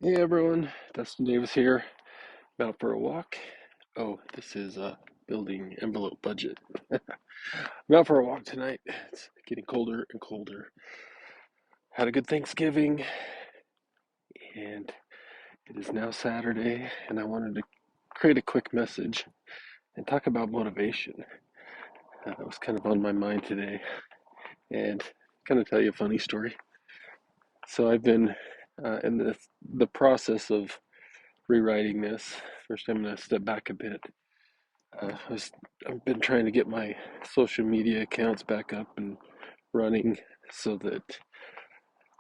Hey everyone, Dustin Davis here. Out for a walk. Oh, this is building envelope budget. I'm out for a walk tonight. It's getting colder and colder. Had a good Thanksgiving, and it is now Saturday, and I wanted to create a quick message and talk about motivation. It was kind of on my mind today, and kind of tell you a funny story. So I've been in the process of rewriting this. First, I'm going to step back a bit. I've been trying to get my social media accounts back up and running so that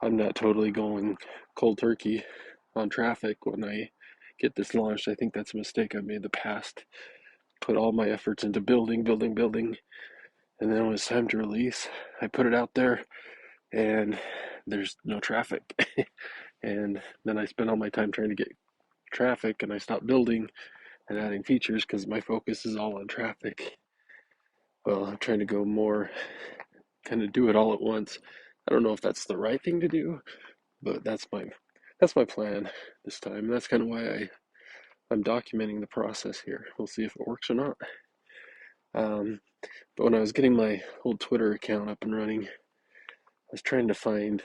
I'm not totally going cold turkey on traffic when I get this launched. I think that's a mistake I've made in the past. Put all my efforts into building, and then when it's time to release, I put it out there and there's no traffic. And then I spend all my time trying to get traffic and I stop building and adding features because my focus is all on traffic. Well, I'm trying to go more, kind of do it all at once. I don't know if that's the right thing to do, but that's my plan this time. That's kind of why I'm documenting the process here. We'll see if it works or not. Um, but when I was getting my old Twitter account up and running, I was trying to find,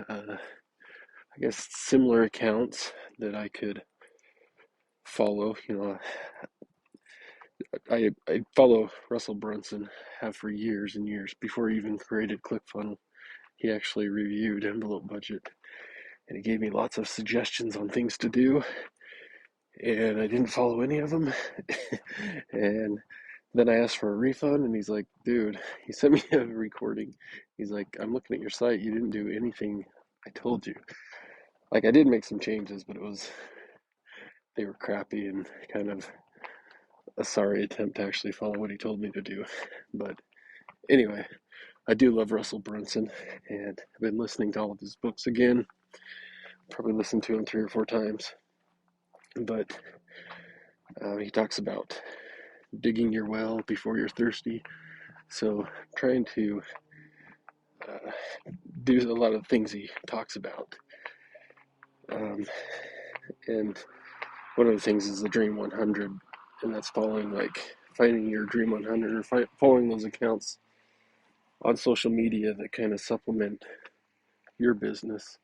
I guess, similar accounts that I could follow. I follow Russell Brunson, have for years and years before he even created ClickFunnels. He actually reviewed Envelope Budget and he gave me lots of suggestions on things to do, and I didn't follow any of them. And then I asked for a refund, and he's like, dude, he sent me a recording. He's like, I'm looking at your site. You didn't do anything I told you. Like, I did make some changes, but they were crappy and kind of a sorry attempt to actually follow what he told me to do. But anyway, I do love Russell Brunson, and I've been listening to all of his books again. Probably listened to him 3 or 4 times. But he talks about digging your well before you're thirsty. So trying to uh, do a lot of things he talks about. Um, and one of the things is the Dream 100, and that's finding your Dream 100 or following those accounts on social media that kind of supplement your business,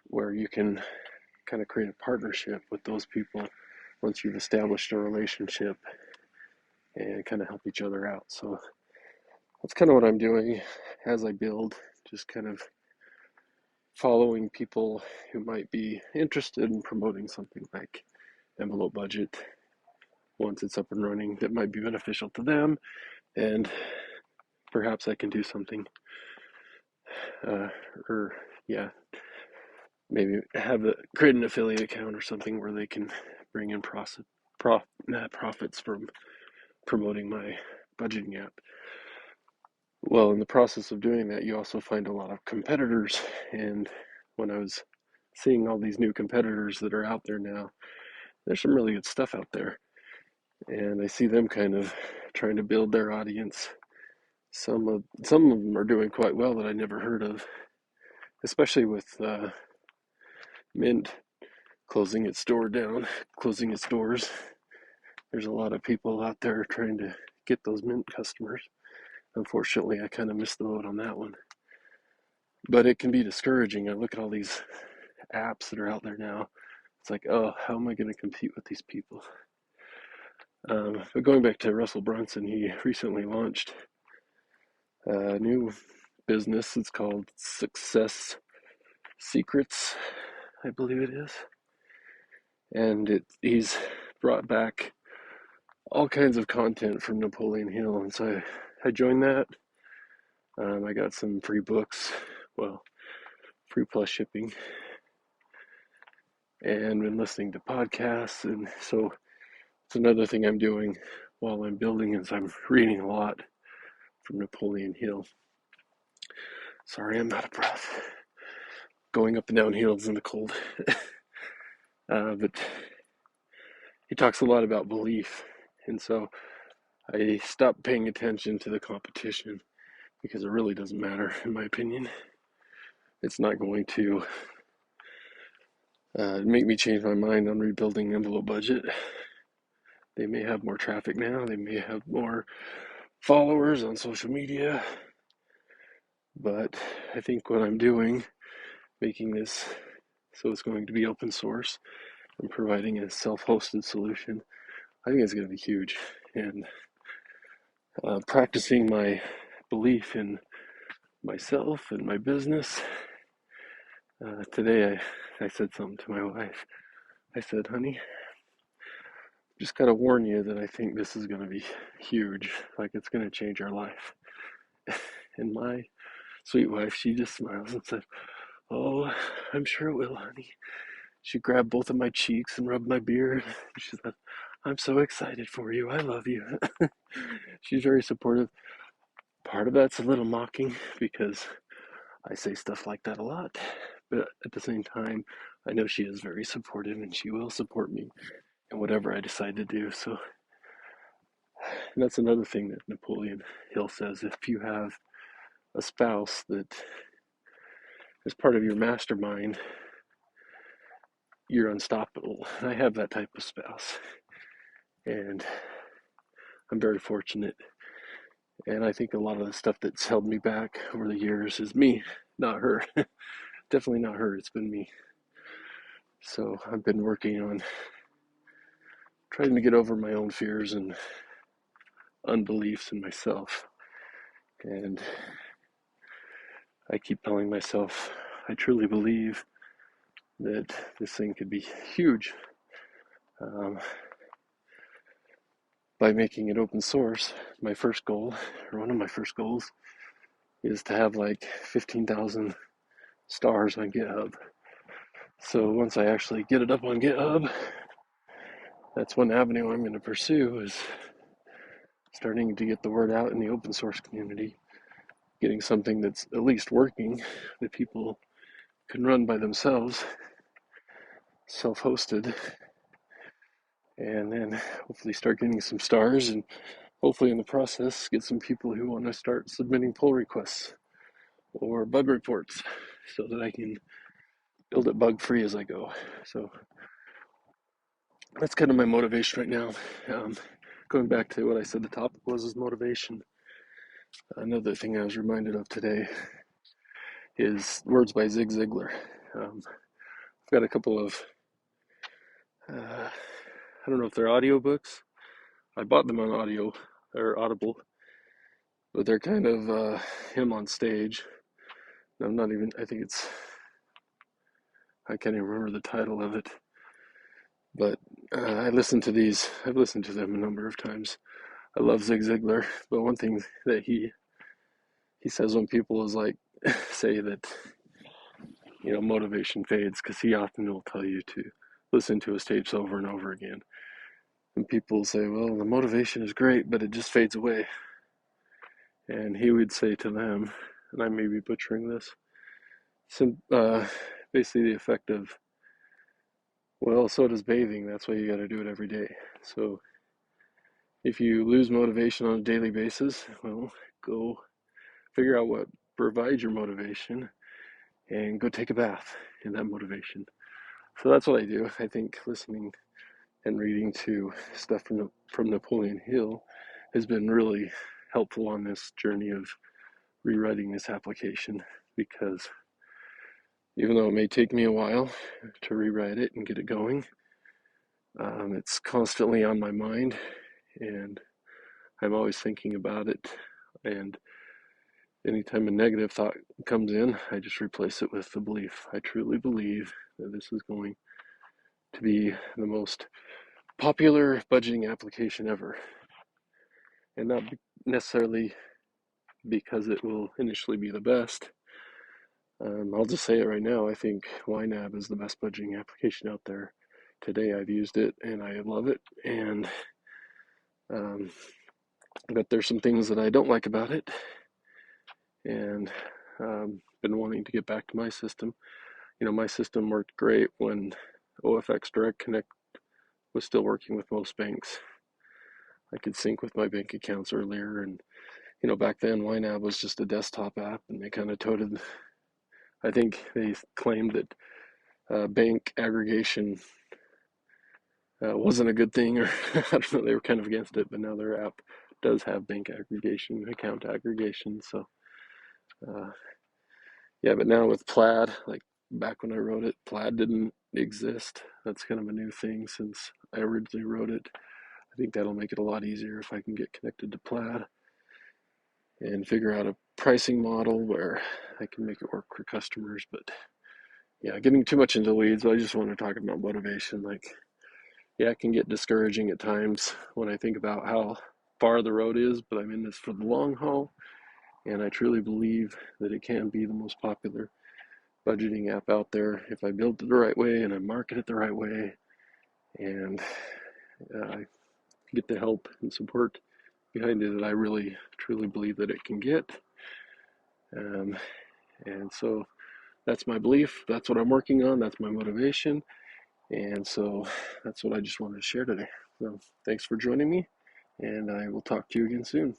where you can kind of create a partnership with those people once you've established a relationship and kind of help each other out. So that's kind of what I'm doing as I build, just kind of following people who might be interested in promoting something like Envelope Budget once it's up and running that might be beneficial to them, and perhaps I can do something, uh, or yeah, maybe create an affiliate account or something where they can bring in profits from promoting my budgeting app. Well, in the process of doing that, you also find a lot of competitors. And when I was seeing all these new competitors that are out there now, there's some really good stuff out there. And I see them kind of trying to build their audience. Some of them are doing quite well that I never heard of, especially with Mint closing its doors. There's a lot of people out there trying to get those Mint customers. Unfortunately, I kind of missed the boat on that one. But it can be discouraging. I look at all these apps that are out there now. It's like, oh, how am I going to compete with these people? But going back to Russell Brunson, he recently launched a new business. It's called Success Secrets, I believe it is. And he's brought back all kinds of content from Napoleon Hill. And so I joined that. I got some free books, well, free plus shipping, and been listening to podcasts. And so it's another thing I'm doing while I'm building is I'm reading a lot from Napoleon Hill. Sorry, I'm out of breath. Going up and down hills in the cold. But he talks a lot about belief. And so I stopped paying attention to the competition because it really doesn't matter, in my opinion. It's not going to make me change my mind on rebuilding Envelope Budget. They may have more traffic now, they may have more followers on social media, but I think what I'm doing, making this so it's going to be open source and providing a self-hosted solution, I think it's going to be huge. And practicing my belief in myself and my business. Today I said something to my wife. I said, honey, just gotta warn you that I think this is gonna be huge. Like it's gonna change our life. And my sweet wife, she just smiles and said, oh, I'm sure it will, honey. She grabbed both of my cheeks and rubbed my beard. She said, I'm so excited for you. I love you. She's very supportive. Part of that's a little mocking because I say stuff like that a lot. But at the same time, I know she is very supportive and she will support me in whatever I decide to do. So, and that's another thing that Napoleon Hill says. If you have a spouse that is part of your mastermind, you're unstoppable. I have that type of spouse. And I'm very fortunate. And I think a lot of the stuff that's held me back over the years is me, not her. Definitely not her, it's been me. So I've been working on trying to get over my own fears and unbeliefs in myself. And I keep telling myself, I truly believe that this thing could be huge. By making it open source, my first goal, or one of my first goals, is to have like 15,000 stars on GitHub. So once I actually get it up on GitHub, that's one avenue I'm going to pursue, is starting to get the word out in the open source community, getting something that's at least working, that people can run by themselves, self-hosted, and then hopefully start getting some stars, and hopefully in the process get some people who want to start submitting pull requests or bug reports so that I can build it bug free as I go. So that's kind of my motivation right now. Going back to what I said the topic was, is motivation. Another thing I was reminded of today is words by Zig Ziglar. I've got a couple of, I don't know if they're audiobooks. I bought them on audio or Audible, but they're kind of him on stage. I'm not even, I think it's, I can't even remember the title of it, but I listen to these, I've listened to them a number of times. I love Zig Ziglar, but one thing that he says when people is like, say that, you know, motivation fades, because he often will tell you to listen to his tapes over and over again. And people say, well, the motivation is great, but it just fades away. And he would say to them, and I may be butchering this, basically the effect of, well, so does bathing. That's why you got to do it every day. So if you lose motivation on a daily basis, well, go figure out what provides your motivation and go take a bath in that motivation. So that's what I do. I think listening and reading to stuff from Napoleon Hill has been really helpful on this journey of rewriting this application, because even though it may take me a while to rewrite it and get it going, it's constantly on my mind and I'm always thinking about it. And anytime a negative thought comes in, I just replace it with the belief. I truly believe that this is going to be the most popular budgeting application ever. And not necessarily because it will initially be the best. I'll just say it right now. I think YNAB is the best budgeting application out there today. I've used it and I love it. And but there's some things that I don't like about it, and been wanting to get back to my system. You know, my system worked great when OFX Direct Connect was still working with most banks. I could sync with my bank accounts earlier, and you know, back then YNAB was just a desktop app, and they kind of toted. I think they claimed that bank aggregation wasn't a good thing, or I don't know, they were kind of against it, but now their app does have bank aggregation, account aggregation. So yeah, but now with Plaid, like back when I wrote it, Plaid didn't exist. That's kind of a new thing since I originally wrote it. I think that'll make it a lot easier if I can get connected to Plaid and figure out a pricing model where I can make it work for customers. But yeah, getting too much into the weeds, I just want to talk about motivation. Like, yeah, it can get discouraging at times when I think about how far the road is, but I'm in this for the long haul, and I truly believe that it can be the most popular budgeting app out there if I build it the right way and I market it the right way, and I get the help and support behind it that I really truly believe that it can get. Um, and so that's my belief. That's what I'm working on. That's my motivation. And so that's what I just wanted to share today. So thanks for joining me, and I will talk to you again soon.